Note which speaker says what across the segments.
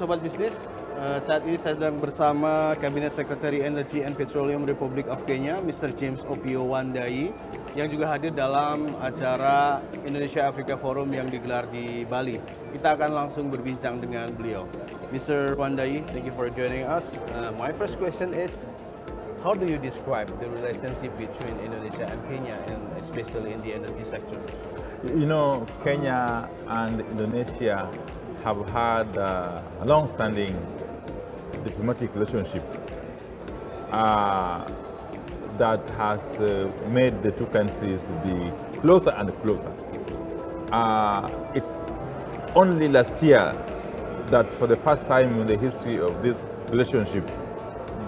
Speaker 1: Sobat Bisnis, saat ini saya sedang bersama Kabinet Sekretari Energi and Petroleum Republic of Kenya, Mr. James Opio Wandai, yang juga hadir dalam acara Indonesia Africa Forum yang digelar di Bali. Kita akan langsung berbincang dengan beliau. Mr. Wandai, thank you for joining us. My first question is, how do you describe the relationship between Indonesia and Kenya, and especially in the energy sector?
Speaker 2: You know, Kenya and Indonesia have had a long-standing diplomatic relationship that has made the two countries be closer and closer. It's only last year that for the first time in the history of this relationship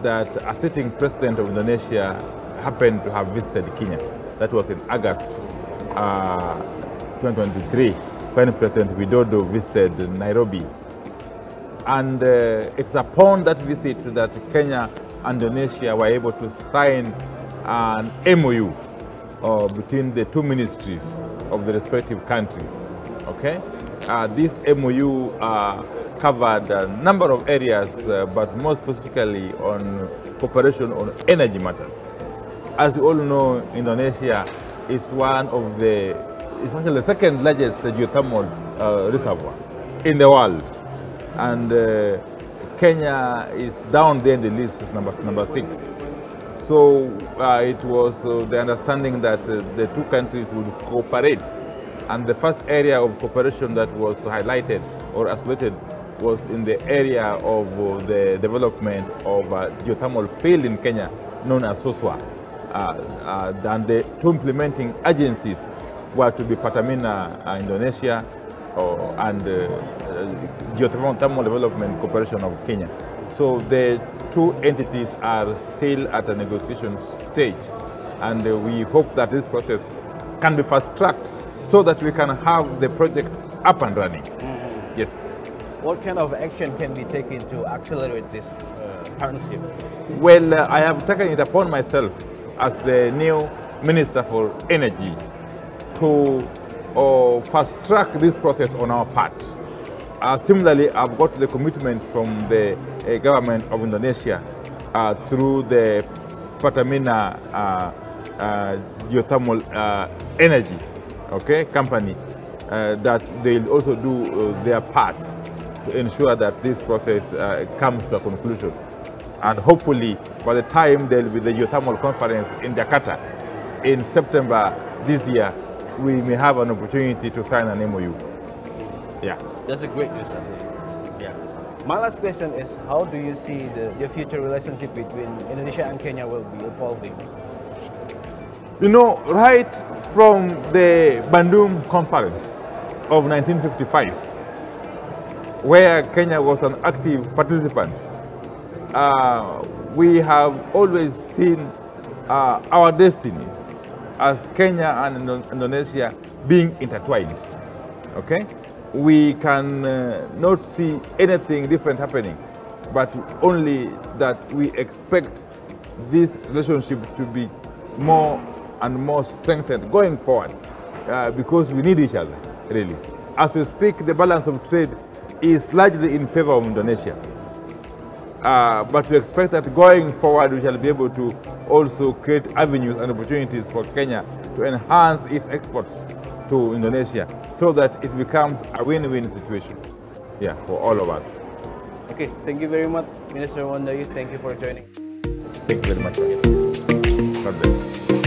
Speaker 2: that a sitting president of Indonesia happened to have visited Kenya. That was in August 2023. when President Widodo visited Nairobi. And it's upon that visit that Kenya and Indonesia were able to sign an MOU between the two ministries of the respective countries. Okay? This MOU covered a number of areas, but more specifically on cooperation on energy matters. As you all know, Indonesia is one of the it's actually the second largest geothermal reservoir in the world. And Kenya is down there in the list, number 6. So it was the understanding that the two countries would cooperate. And the first area of cooperation that was highlighted or isolated was in the area of the development of a geothermal field in Kenya known as Suwa. And the two implementing agencies were to be Pertamina Indonesia and Geothermal Development Corporation of Kenya. So the two entities are still at a negotiation stage, and we hope that this process can be fast-tracked so that we can have the project up and running. Mm-hmm. Yes.
Speaker 1: What kind of action can be taken to accelerate this partnership?
Speaker 2: Well, I have taken it upon myself as the new Minister for Energy to fast-track this process on our part. Similarly, I've got the commitment from the government of Indonesia through the Pertamina Geothermal Energy company that they'll also do their part to ensure that this process comes to a conclusion. And hopefully, by the time there will be the geothermal conference in Jakarta in September this year, we may have an opportunity to sign an MOU. Yeah.
Speaker 1: That's a great news. Yeah. My last question is, how do you see the future relationship between Indonesia and Kenya will be evolving?
Speaker 2: You know, right from the Bandung Conference of 1955, where Kenya was an active participant, we have always seen our destinies as Kenya and Indonesia being intertwined. Okay? We can not see anything different happening, but only that we expect this relationship to be more and more strengthened going forward, because we need each other, really. As we speak, the balance of trade is largely in favor of Indonesia. But we expect that going forward, we shall be able to also create avenues and opportunities for Kenya to enhance its exports to Indonesia so that it becomes a win-win situation, yeah, for all of us.
Speaker 1: Okay, thank you very much, Minister Wandai. Thank you for joining.
Speaker 2: Thank you very much. God bless.